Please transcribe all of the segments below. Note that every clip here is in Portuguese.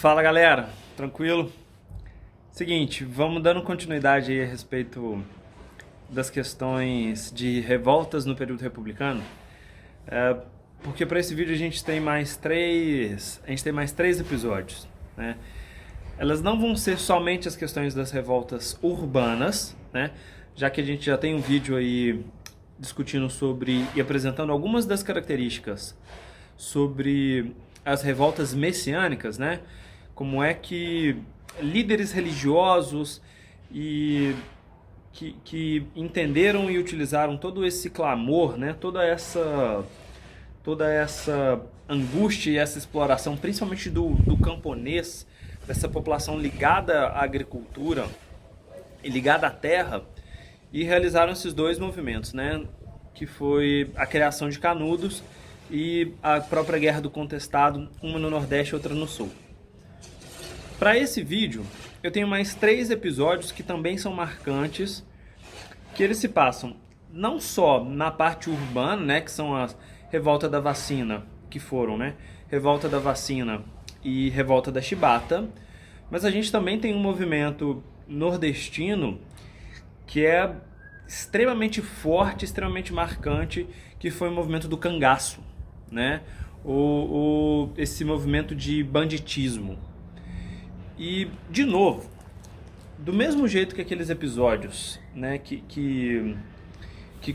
Fala galera, tranquilo? Seguinte, vamos dando continuidade aí a respeito das questões de revoltas no período republicano, porque para esse vídeo a gente tem mais três episódios, né? Elas não vão ser somente as questões das revoltas urbanas, né? Já que a gente já tem um vídeo aí discutindo sobre e apresentando algumas das características sobre as revoltas messiânicas, né? Como é que líderes religiosos e que entenderam e utilizaram todo esse clamor, né? Toda essa angústia e essa exploração, principalmente do camponês, dessa população ligada à agricultura e ligada à terra, e realizaram esses dois movimentos, né? Que foi a criação de Canudos e a própria Guerra do Contestado, uma no Nordeste e outra no Sul. Para esse vídeo, eu tenho mais 3 episódios que também são marcantes, que eles se passam não só na parte urbana, né, que são as Revolta da Vacina, que foram, né, Revolta da Vacina e Revolta da Chibata, mas a gente também tem um movimento nordestino que é extremamente forte, extremamente marcante, que foi o movimento do cangaço, né, esse movimento de banditismo. E, de novo, do mesmo jeito que aqueles episódios, né, que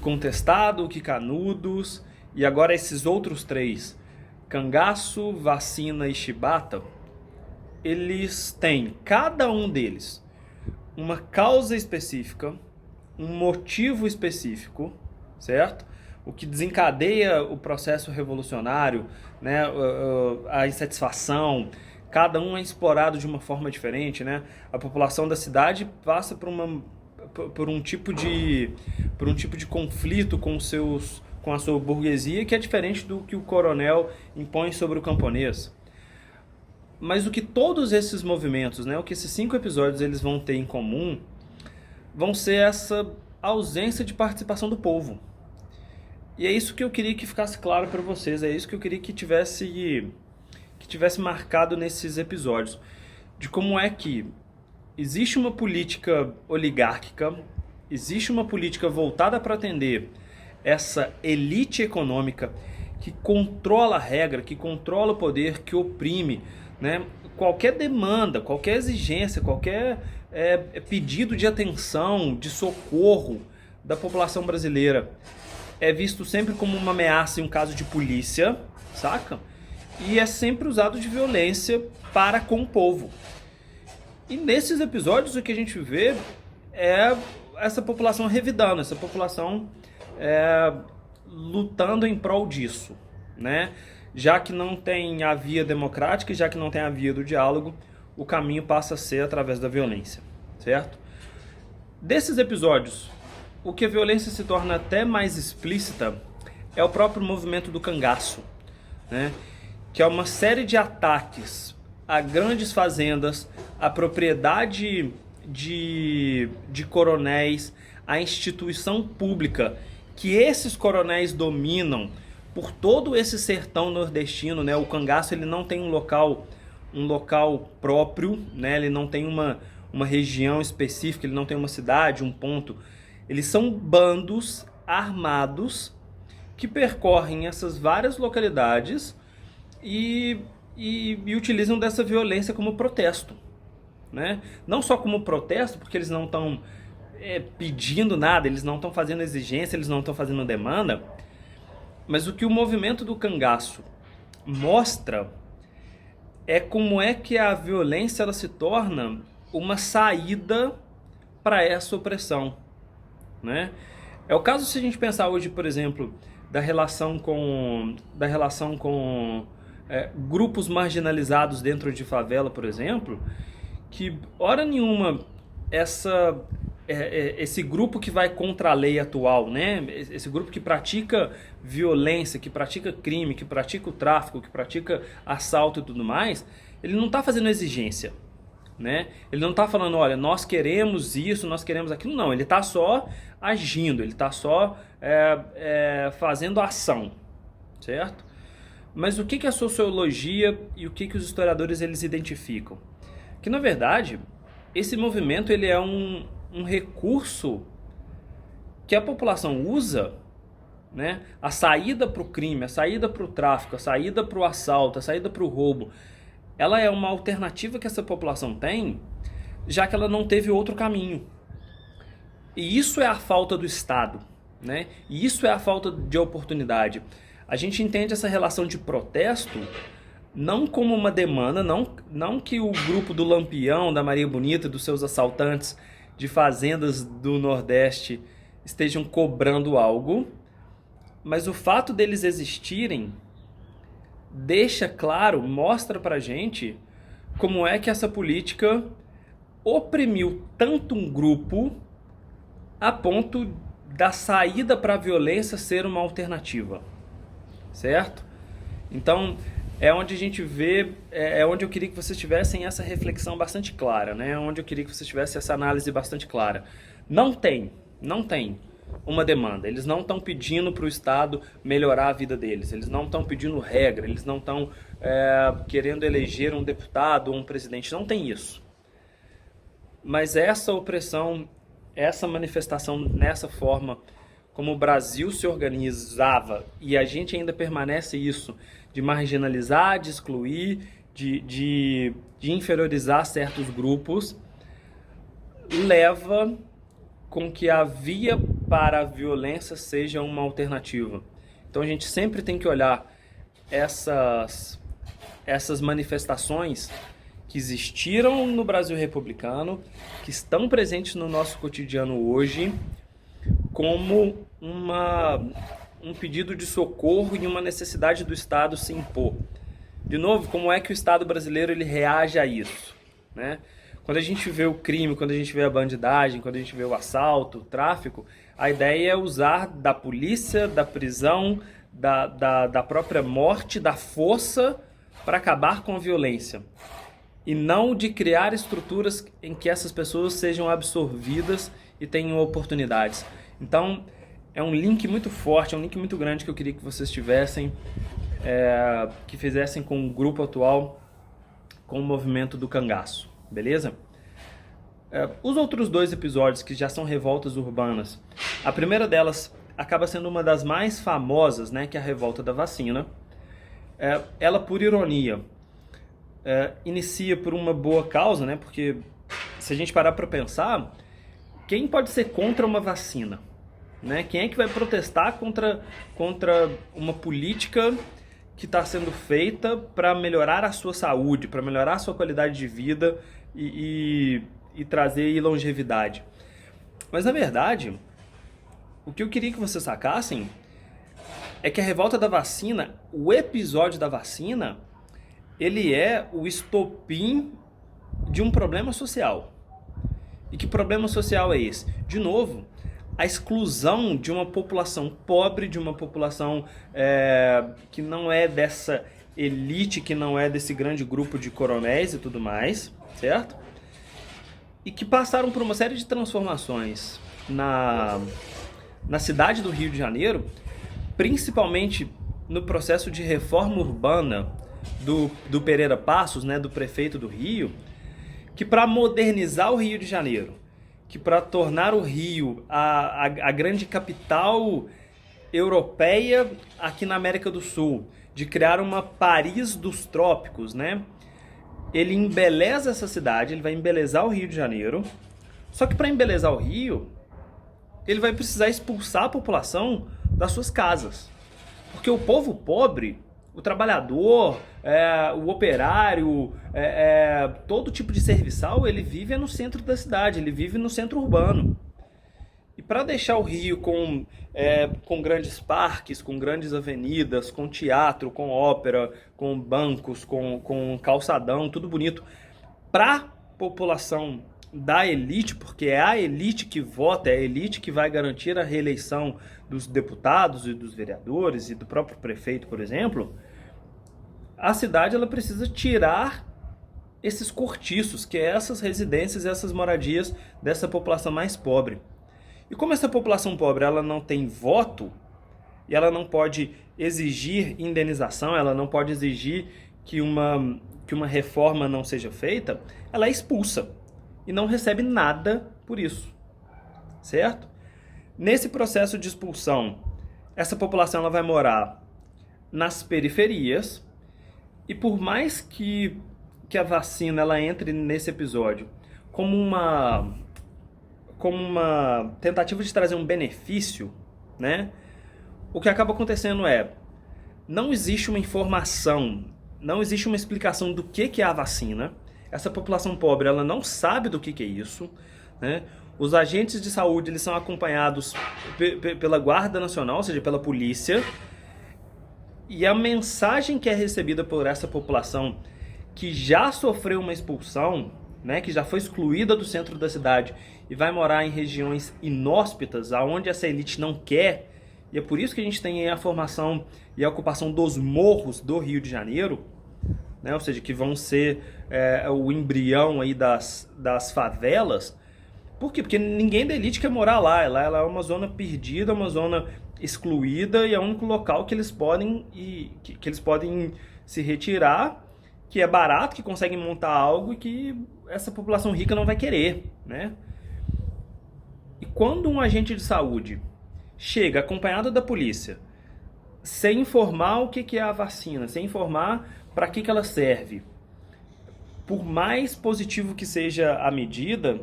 Contestado, que Canudos, e agora esses outros 3, Cangaço, Vacina e Chibata, eles têm, cada um deles, uma causa específica, um motivo específico, certo? O que desencadeia o processo revolucionário, né, a insatisfação. Cada um é explorado de uma forma diferente, né? A população da cidade passa por um tipo de conflito com a sua burguesia, que é diferente do que o coronel impõe sobre o camponês. Mas o que todos esses movimentos, né, o que esses 5 episódios eles vão ter em comum, vão ser essa ausência de participação do povo. E é isso que eu queria que ficasse claro para vocês, é isso que eu queria que tivesse marcado nesses episódios, de como é que existe uma política oligárquica, existe uma política voltada para atender essa elite econômica que controla a regra, que controla o poder, que oprime, né? Qualquer demanda, qualquer exigência, qualquer pedido de atenção, de socorro da população brasileira é visto sempre como uma ameaça em um caso de polícia, saca? E é sempre usado de violência para com o povo. E nesses episódios o que a gente vê é essa população revidando, essa população lutando em prol disso, né? Já que não tem a via democrática, já que não tem a via do diálogo, o caminho passa a ser através da violência, certo? Desses episódios, o que a violência se torna até mais explícita é o próprio movimento do cangaço, né? Que é uma série de ataques a grandes fazendas, a propriedade de coronéis, a instituição pública que esses coronéis dominam por todo esse sertão nordestino, né? O cangaço ele não tem um local próprio, né? Ele não tem uma região específica, ele não tem uma cidade, um ponto. Eles são bandos armados que percorrem essas várias localidades e utilizam dessa violência como protesto, né? Não só como protesto, porque eles não estão pedindo nada, eles não estão fazendo exigência, eles não estão fazendo demanda, mas o que o movimento do cangaço mostra é como é que a violência ela se torna uma saída para essa opressão, né? É o caso se a gente pensar hoje, por exemplo, da relação com grupos marginalizados dentro de favela, por exemplo, que hora nenhuma esse grupo que vai contra a lei atual, né? Esse grupo que pratica violência, que pratica crime, que pratica o tráfico, que pratica assalto e tudo mais, ele não está fazendo exigência, né? Ele não está falando, olha, nós queremos isso, nós queremos aquilo, não. Ele está só agindo, ele está só fazendo ação, certo? Mas o que a sociologia e o que os historiadores eles identificam? Que na verdade esse movimento ele é um recurso que a população usa, né? A saída para o crime, a saída para o tráfico, a saída para o assalto, a saída para o roubo, ela é uma alternativa que essa população tem, já que ela não teve outro caminho. E isso é a falta do Estado, né? E isso é a falta de oportunidade. A gente entende essa relação de protesto não como uma demanda, não que o grupo do Lampião, da Maria Bonita, dos seus assaltantes de fazendas do Nordeste estejam cobrando algo, mas o fato deles existirem deixa claro, mostra pra gente como é que essa política oprimiu tanto um grupo a ponto da saída para a violência ser uma alternativa, certo? Então, é onde a gente vê, é onde eu queria que vocês tivessem essa reflexão bastante clara, né? Onde eu queria que vocês tivessem essa análise bastante clara. Não tem uma demanda. Eles não estão pedindo para o Estado melhorar a vida deles. Eles não estão pedindo regra. Eles não estão querendo eleger um deputado ou um presidente. Não tem isso. Mas essa opressão, essa manifestação nessa forma como o Brasil se organizava, e a gente ainda permanece isso, de marginalizar, de excluir, de inferiorizar certos grupos, leva com que a via para a violência seja uma alternativa. Então a gente sempre tem que olhar essas manifestações que existiram no Brasil republicano, que estão presentes no nosso cotidiano hoje, como um pedido de socorro e uma necessidade do Estado se impor. De novo, como é que o Estado brasileiro ele reage a isso, né? Quando a gente vê o crime, quando a gente vê a bandidagem, quando a gente vê o assalto, o tráfico, a ideia é usar da polícia, da prisão, da própria morte, da força para acabar com a violência. E não de criar estruturas em que essas pessoas sejam absorvidas e tenham oportunidades. Então, é um link muito forte, é um link muito grande que eu queria que vocês tivessem, que fizessem com o grupo atual, com o movimento do cangaço, beleza? Os outros dois episódios, que já são revoltas urbanas, a primeira delas acaba sendo uma das mais famosas, né, que é a revolta da vacina. Ela, por ironia, inicia por uma boa causa, né, porque se a gente parar para pensar, quem pode ser contra uma vacina? Né? Quem é que vai protestar contra uma política que está sendo feita para melhorar a sua saúde, para melhorar a sua qualidade de vida e trazer longevidade? Mas, na verdade, o que eu queria que vocês sacassem é que a revolta da vacina, o episódio da vacina, ele é o estopim de um problema social. E que problema social é esse? De novo, a exclusão de uma população pobre, de uma população que não é dessa elite, que não é desse grande grupo de coronéis e tudo mais, certo? E que passaram por uma série de transformações na cidade do Rio de Janeiro, principalmente no processo de reforma urbana do Pereira Passos, né, do prefeito do Rio, que para modernizar o Rio de Janeiro, que para tornar o Rio a grande capital europeia aqui na América do Sul, de criar uma Paris dos trópicos, né? Ele embeleza essa cidade, ele vai embelezar o Rio de Janeiro, só que para embelezar o Rio, ele vai precisar expulsar a população das suas casas. Porque o povo pobre, o trabalhador, o operário, todo tipo de serviçal, ele vive no centro da cidade, ele vive no centro urbano. E para deixar o Rio com grandes parques, com grandes avenidas, com teatro, com ópera, com bancos, com calçadão, tudo bonito, para a população da elite, porque é a elite que vota, é a elite que vai garantir a reeleição dos deputados e dos vereadores e do próprio prefeito, por exemplo, a cidade ela precisa tirar esses cortiços, que é essas residências, essas moradias dessa população mais pobre. E como essa população pobre ela não tem voto, e ela não pode exigir indenização, ela não pode exigir que uma reforma não seja feita, ela é expulsa e não recebe nada por isso, certo? Nesse processo de expulsão, essa população ela vai morar nas periferias e por mais que a vacina ela entre nesse episódio como uma tentativa de trazer um benefício, né? O que acaba acontecendo é, não existe uma informação, não existe uma explicação do que é a vacina. Essa população pobre, ela não sabe do que é isso, né? Os agentes de saúde, eles são acompanhados pela Guarda Nacional, ou seja, pela polícia. E a mensagem que é recebida por essa população que já sofreu uma expulsão, né, que já foi excluída do centro da cidade e vai morar em regiões inóspitas, aonde essa elite não quer, e é por isso que a gente tem a formação e a ocupação dos morros do Rio de Janeiro, né, ou seja, que vão ser o embrião aí das favelas. Por quê? Porque ninguém da elite quer morar lá. Ela é uma zona perdida, uma zona excluída e é o único local que eles podem que eles podem se retirar, que é barato, que conseguem montar algo e que essa população rica não vai querer, né? E quando um agente de saúde chega acompanhado da polícia, sem informar o que é a vacina, sem informar para que ela serve, por mais positivo que seja a medida,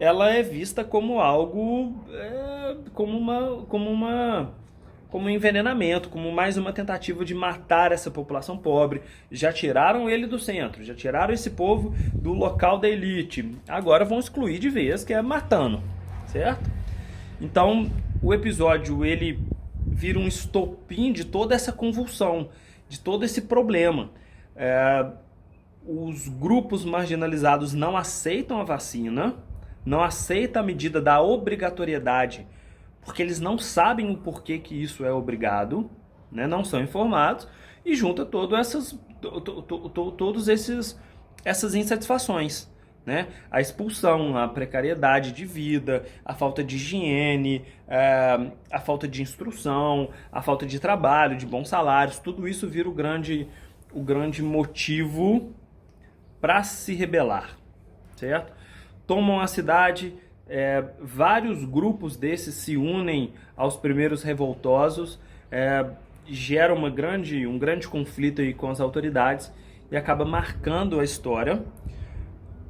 ela é vista como algo, como um envenenamento, como mais uma tentativa de matar essa população pobre. Já tiraram ele do centro, já tiraram esse povo do local da elite. Agora vão excluir de vez, que é matando, certo? Então, o episódio, ele vira um estopim de toda essa convulsão, de todo esse problema. Os grupos marginalizados não aceitam a vacina, não aceitam a medida da obrigatoriedade, porque eles não sabem o porquê que isso é obrigado, né? Não são informados, e junta todas essas insatisfações, né? A expulsão, a precariedade de vida, a falta de higiene, a falta de instrução, a falta de trabalho, de bons salários, tudo isso vira o grande motivo para se rebelar, certo? Tomam a cidade, vários grupos desses se unem aos primeiros revoltosos, gera um grande conflito aí com as autoridades e acaba marcando a história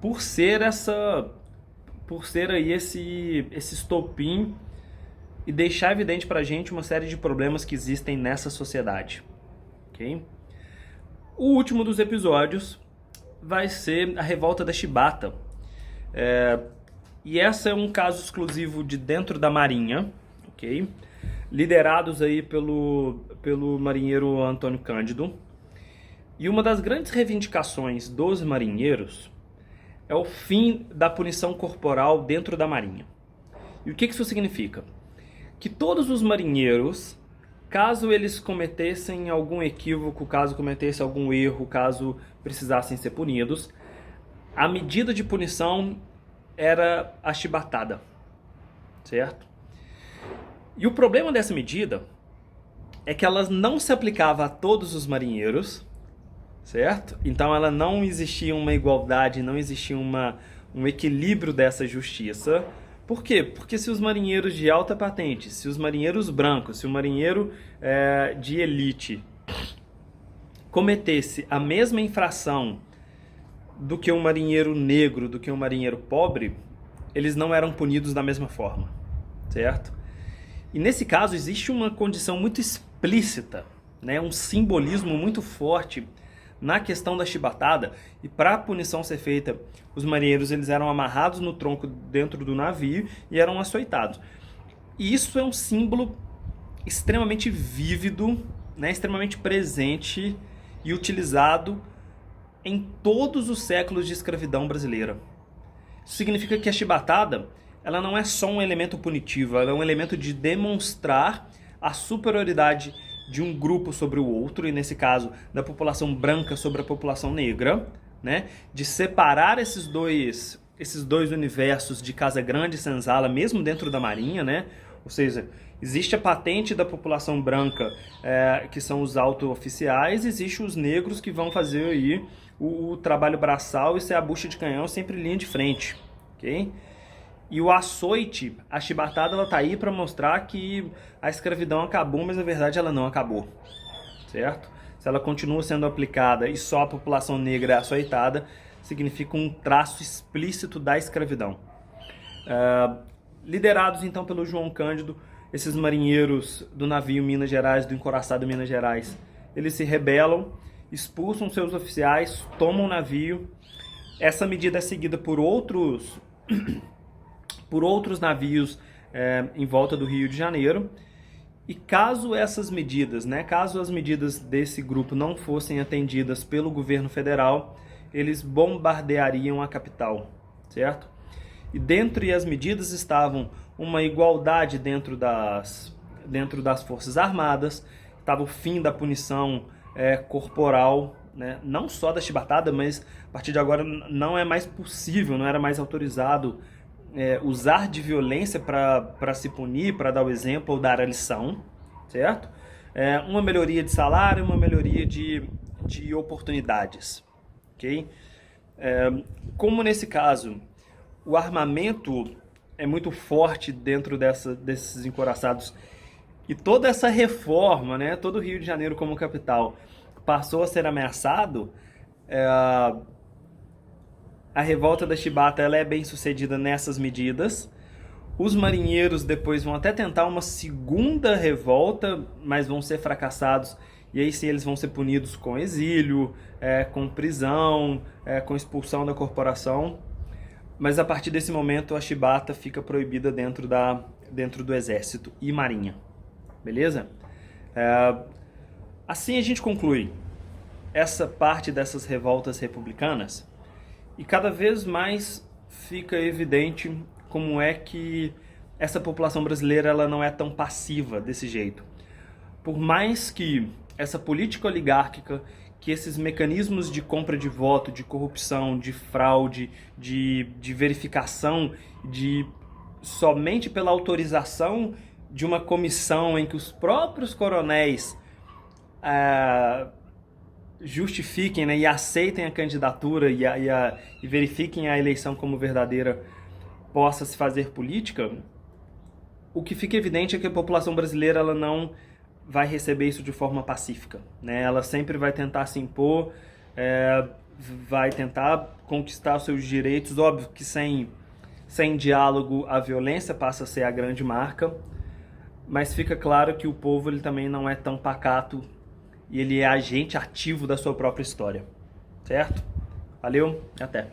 por ser aí esse estopim e deixar evidente pra gente uma série de problemas que existem nessa sociedade, ok? O último dos episódios vai ser a Revolta da Chibata. E essa é um caso exclusivo de dentro da Marinha, ok? Liderados aí pelo marinheiro Antônio Cândido. E uma das grandes reivindicações dos marinheiros é o fim da punição corporal dentro da Marinha. E o que isso significa? Que todos os marinheiros, caso eles cometessem algum equívoco, caso cometessem algum erro, caso precisassem ser punidos, a medida de punição era a chibatada, certo? E o problema dessa medida é que ela não se aplicava a todos os marinheiros, certo? Então ela não existia uma igualdade, não existia um equilíbrio dessa justiça. Por quê? Porque se os marinheiros de alta patente, se os marinheiros brancos, se o marinheiro de elite cometesse a mesma infração do que um marinheiro negro, do que um marinheiro pobre, eles não eram punidos da mesma forma, certo? E nesse caso existe uma condição muito explícita, né, um simbolismo muito forte na questão da chibatada, e para a punição ser feita, os marinheiros eles eram amarrados no tronco dentro do navio e eram açoitados. E isso é um símbolo extremamente vívido, né, extremamente presente e utilizado em todos os séculos de escravidão brasileira. Isso significa que a chibatada, ela não é só um elemento punitivo, ela é um elemento de demonstrar a superioridade de um grupo sobre o outro, e nesse caso, da população branca sobre a população negra, né? De separar esses dois universos de Casa Grande e Senzala, mesmo dentro da Marinha, né? Ou seja, existe a patente da população branca, que são os auto-oficiais, existe os negros que vão fazer aí o trabalho braçal e ser a bucha de canhão sempre linha de frente, ok? E o açoite, a chibatada, ela tá aí para mostrar que a escravidão acabou, mas na verdade ela não acabou, certo? Se ela continua sendo aplicada e só a população negra é açoitada, significa um traço explícito da escravidão. Liderados então pelo João Cândido, esses marinheiros do navio Minas Gerais, do encoraçado Minas Gerais, eles se rebelam, expulsam seus oficiais, tomam o navio. Essa medida é seguida por outros navios em volta do Rio de Janeiro. E caso essas medidas, caso as medidas desse grupo não fossem atendidas pelo governo federal, eles bombardeariam a capital, certo? E dentre as medidas estavam uma igualdade dentro das Forças Armadas, estava o fim da punição corporal, não só da chibatada, mas a partir de agora não é mais possível, não era mais autorizado usar de violência para se punir, para dar o exemplo ou dar a lição, certo? Uma melhoria de salário, uma melhoria de oportunidades, ok? Como nesse caso o armamento é muito forte dentro desses encouraçados e toda essa reforma, todo o Rio de Janeiro como capital passou a ser ameaçado, a revolta da chibata ela é bem sucedida nessas medidas. Os marinheiros depois vão até tentar uma segunda revolta, mas vão ser fracassados. E aí sim eles vão ser punidos com exílio, com prisão, com expulsão da corporação. Mas a partir desse momento a chibata fica proibida dentro do exército e marinha. Beleza? Assim a gente conclui essa parte dessas revoltas republicanas. E cada vez mais fica evidente como é que essa população brasileira ela não é tão passiva desse jeito. Por mais que essa política oligárquica, que esses mecanismos de compra de voto, de corrupção, de fraude, de verificação, somente pela autorização de uma comissão em que os próprios coronéis justifiquem e aceitem a candidatura e verifiquem a eleição como verdadeira, possa se fazer política, o que fica evidente é que a população brasileira ela não vai receber isso de forma pacífica, Ela sempre vai tentar se impor, vai tentar conquistar os seus direitos. Óbvio que sem diálogo a violência passa a ser a grande marca, mas fica claro que o povo ele também não é tão pacato e ele é agente ativo da sua própria história, certo? Valeu, até!